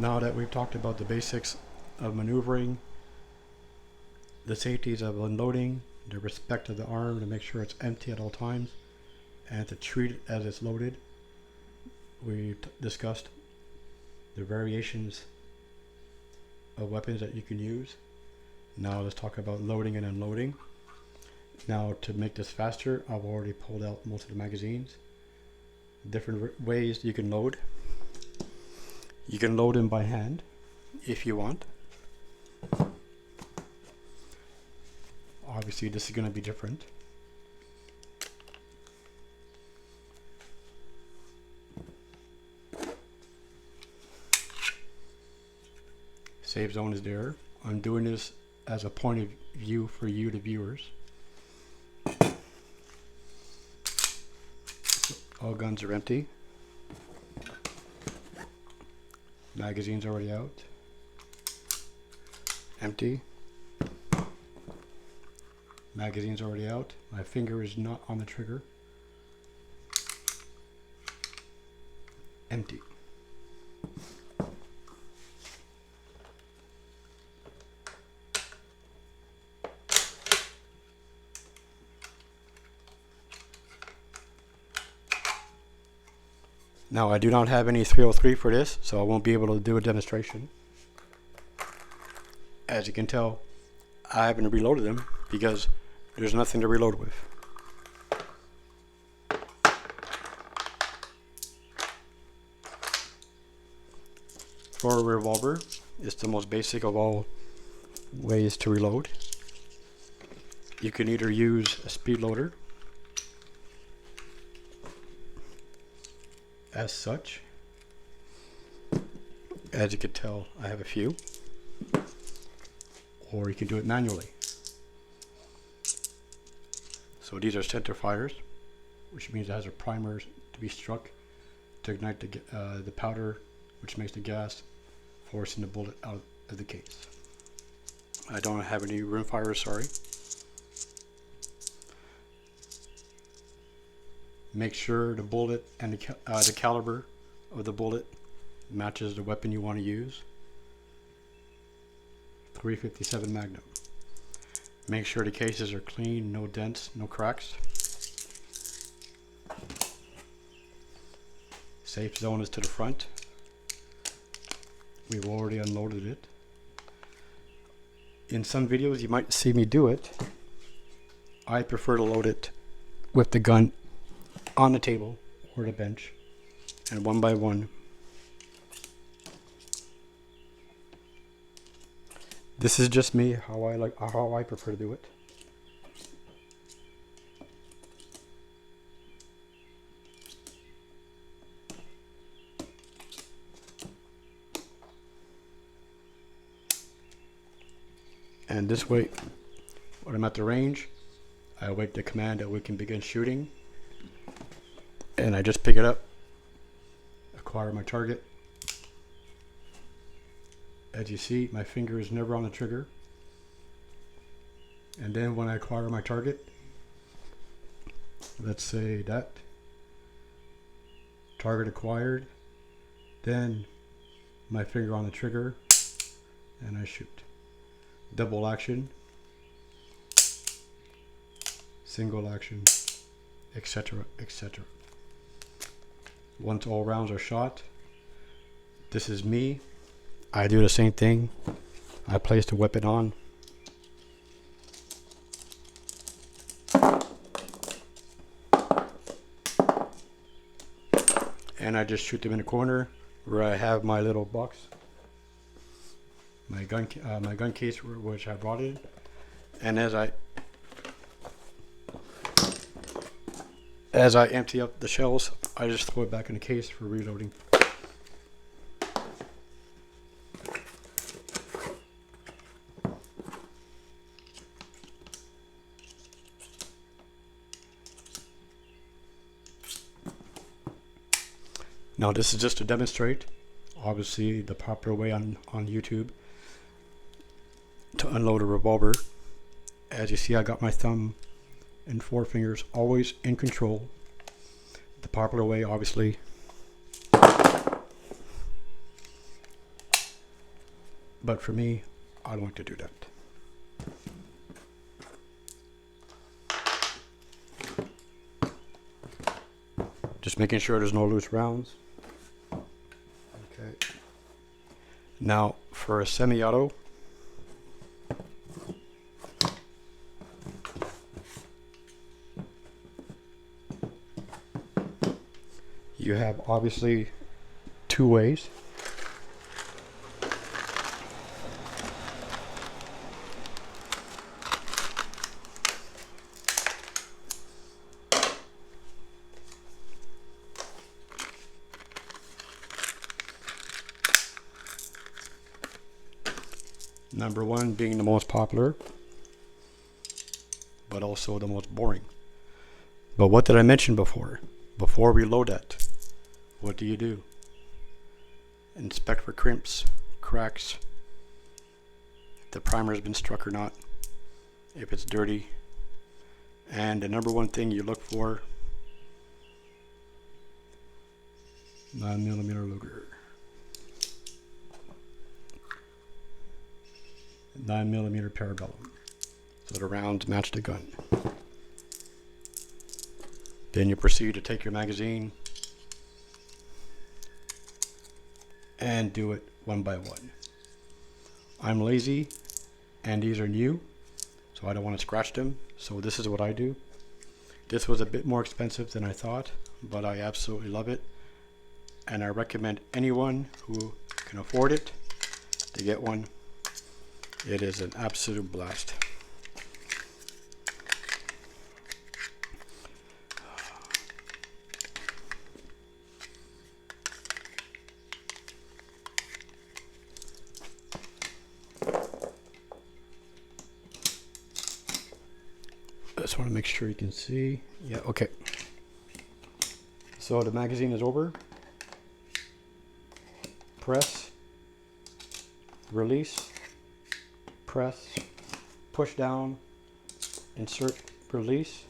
Now that we've talked about the basics of maneuvering, the safeties of unloading, the respect of the arm to make sure it's empty at all times, and to treat it as it's loaded, we discussed the variations of weapons that you can use. Now let's talk about loading and unloading. Now to make this faster, I've already pulled out most of the magazines. Different ways you can load. You can load them by hand if you want. Obviously this is going to be different. Save zone is there. I'm doing this as a point of view for you, the viewers. All guns are empty. Magazine's already out. Empty. Magazine's already out. My finger is not on the trigger. Empty. Now I do not have any 303 for this, so I won't be able to do a demonstration. As you can tell, I haven't reloaded them because there's nothing to reload with. For a revolver, it's the most basic of all ways to reload. You can either use a speed loader as such. As you can tell, I have a few. Or you can do it manually. So these are center fires, which means it has a primer to be struck to ignite the powder, which makes the gas, forcing the bullet out of the case. I don't have any rim fires, sorry. Make sure the bullet and the caliber of the bullet matches the weapon you want to use. 357 Magnum. Make sure the cases are clean, no dents, no cracks. Safe zone is to the front. We've already unloaded it. In some videos you might see me do it. I prefer to load it with the gun on the table or the bench, and one by one. This is just me, how I prefer to do it. And this way, when I'm at the range, I await the command that we can begin shooting. And I just pick it up, acquire my target. As you see, my finger is never on the trigger. And then when I acquire my target, let's say that, target acquired, then my finger on the trigger, and I shoot. Double action, single action, etc., etc. Once all rounds are shot, this is me. I do the same thing. I place the weapon on. And I just shoot them in the corner where I have my little box. My gun case, which I brought in. And as I empty up the shells, I just throw it back in the case for reloading. Now this is just to demonstrate, obviously, the proper way on YouTube to unload a revolver. As you see, I got my thumb and forefingers always in control. The popular way, obviously. But for me, I don't like to do that. Just making sure there's no loose rounds. Okay. Now for a semi-auto, you have obviously two ways. Number one being the most popular, but also the most boring. But what did I mention before? Before we load that, what do? Inspect for crimps, cracks, if the primer has been struck or not, if it's dirty. And the number one thing you look for, 9mm Luger. 9mm parabellum, so the rounds match the gun. Then you proceed to take your magazine and do it one by one. I'm lazy and these are new, so I don't want to scratch them, so this is what I do. This was a bit more expensive than I thought, but I absolutely love it, and I recommend anyone who can afford it to get one. It is an absolute blast. I just want to make sure you can see. Yeah, okay. So the magazine is over. Press, release, press, push down, insert, release.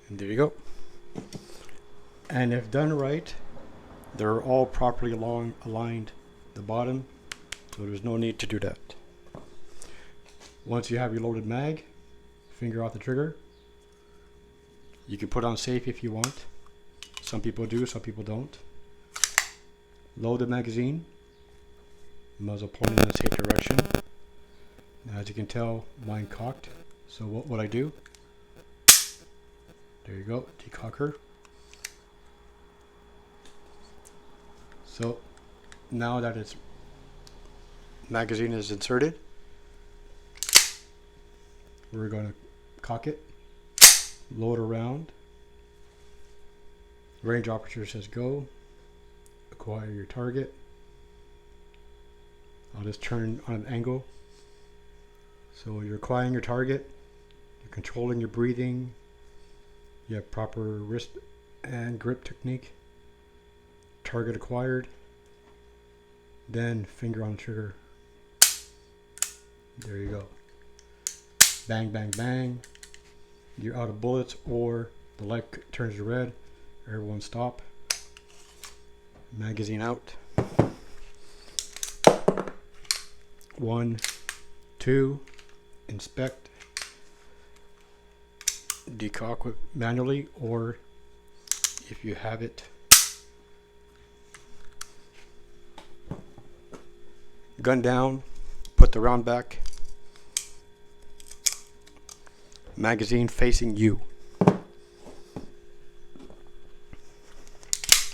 And there you go. And if done right, they're all properly aligned the bottom, so there's no need to do that. Once you have your loaded mag, finger off the trigger. You can put on safe if you want. Some people do, some people don't. Load the magazine, muzzle pointing in the safe direction. Now, as you can tell, mine cocked. So what I do, there you go, decocker. So now that its magazine is inserted, we're going to cock it, load around. Range operator says go, acquire your target. I'll just turn on an angle. So you're acquiring your target, you're controlling your breathing, you have proper wrist and grip technique. Target acquired, then finger on the trigger. There you go. Bang, bang, bang. You're out of bullets, or the light turns to red. Everyone stop. Magazine out. 1, 2. Inspect. Decock it manually, or if you have it, gun down, put the round back, magazine facing you.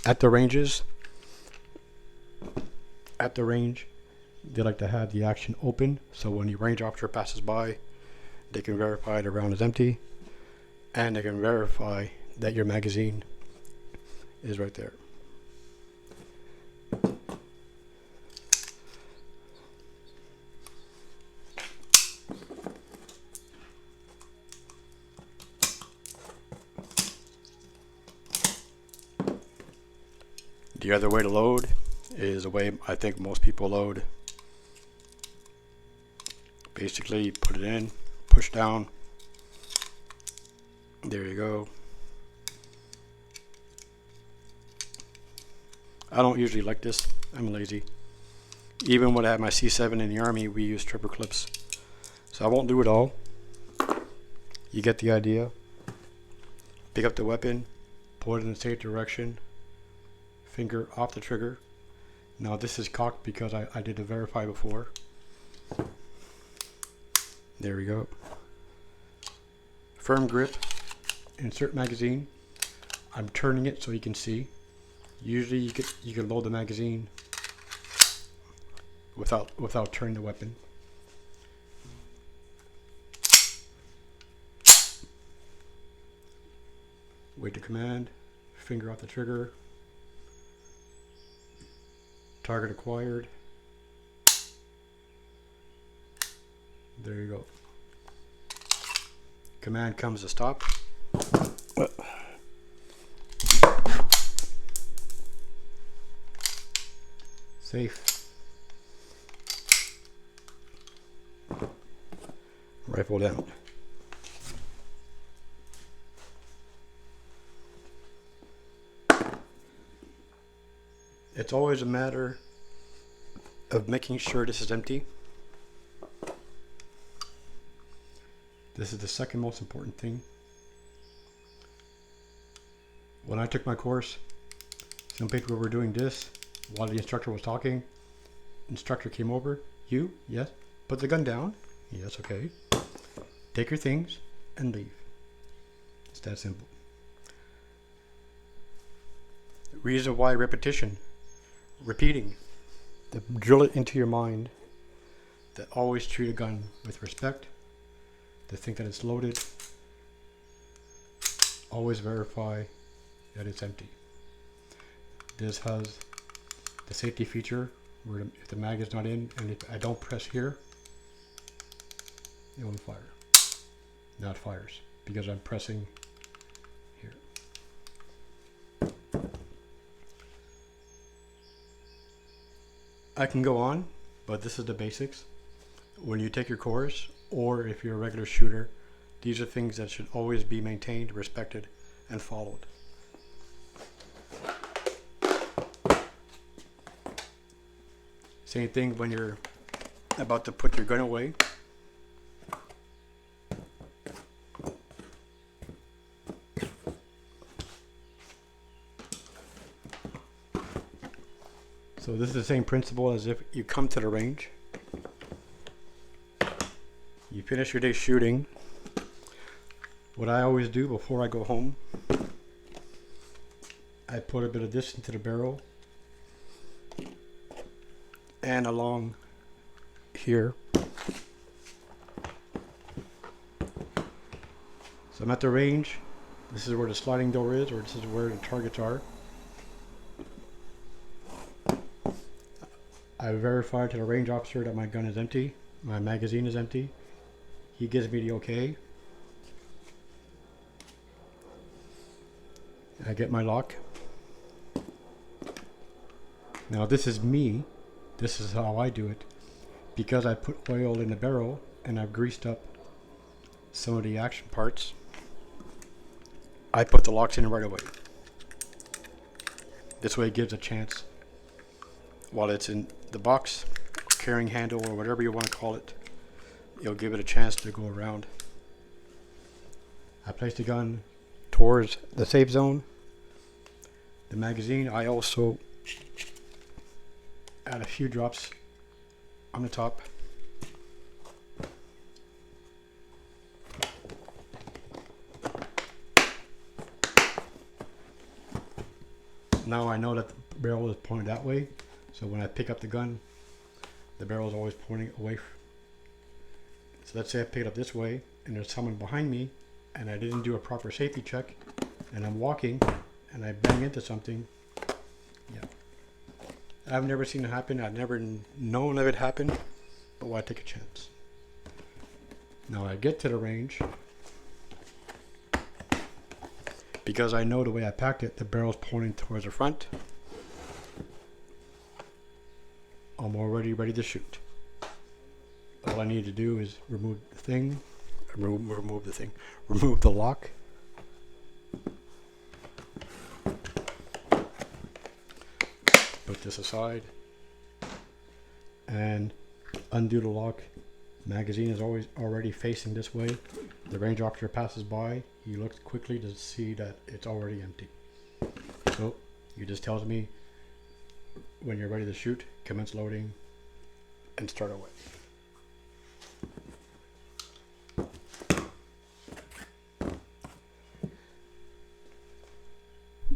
At the range, they like to have the action open, so when the range officer passes by, they can verify the round is empty, and they can verify that your magazine is right there. The other way to load is the way I think most people load. Basically, put it in, push down, There you go. I don't usually like this. I'm lazy. Even when I had my C7 in the army, we used triple clips. So I won't do it all. You get the idea. Pick up the weapon, pull it in the safe direction, finger off the trigger. Now this is cocked because I did the verify before. There we go. Firm grip, insert magazine. I'm turning it so you can see. Usually you could load the magazine without turning the weapon. Wait to command, finger off the trigger, target acquired. There you go. Command comes to stop. Safe. Rifle down. It's always a matter of making sure this is empty. This is the second most important thing. When I took my course, some people were doing this while the instructor was talking. Instructor came over. You? Yes. Put the gun down. Yes, okay. Take your things and leave. It's that simple. Reason why repetition. Repeating. Drill it into your mind that always treat a gun with respect. To think that it's loaded. Always verify that it's empty. This has the safety feature where if the mag is not in and if I don't press here, it won't fire. Now it fires because I'm pressing here. I can go on, but this is the basics. When you take your course, or if you're a regular shooter, these are things that should always be maintained, respected, and followed. Same thing when you're about to put your gun away. So this is the same principle as if you come to the range. You finish your day shooting. What I always do before I go home, I put a bit of this into the barrel and along here. So I'm at the range. This is where the sliding door is, or this is where the targets are. I verify to the range officer that my gun is empty, my magazine is empty. He gives me the okay. I get my lock. Now this is me. This is how I do it. Because I put oil in the barrel and I've greased up some of the action parts, I put the locks in right away. This way it gives a chance while it's in the box, carrying handle, or whatever you want to call it. You'll give it a chance to go around. I place the gun towards the safe zone. The magazine, I also add a few drops on the top. Now I know that the barrel is pointed that way, so when I pick up the gun, the barrel is always pointing away. So let's say I pick it up this way and there's someone behind me and I didn't do a proper safety check and I'm walking and I bang into something. Yeah. I've never seen it happen. I've never known of it happen, but why take a chance? Now I get to the range. Because I know the way I packed it, the barrel's pointing towards the front. I'm already ready to shoot. All I need to do is remove the thing, remove the lock, put this aside and undo the lock. Magazine is always already facing this way. The range officer passes by, he looks quickly to see that it's already empty. So he just tells me when you're ready to shoot, commence loading and start away.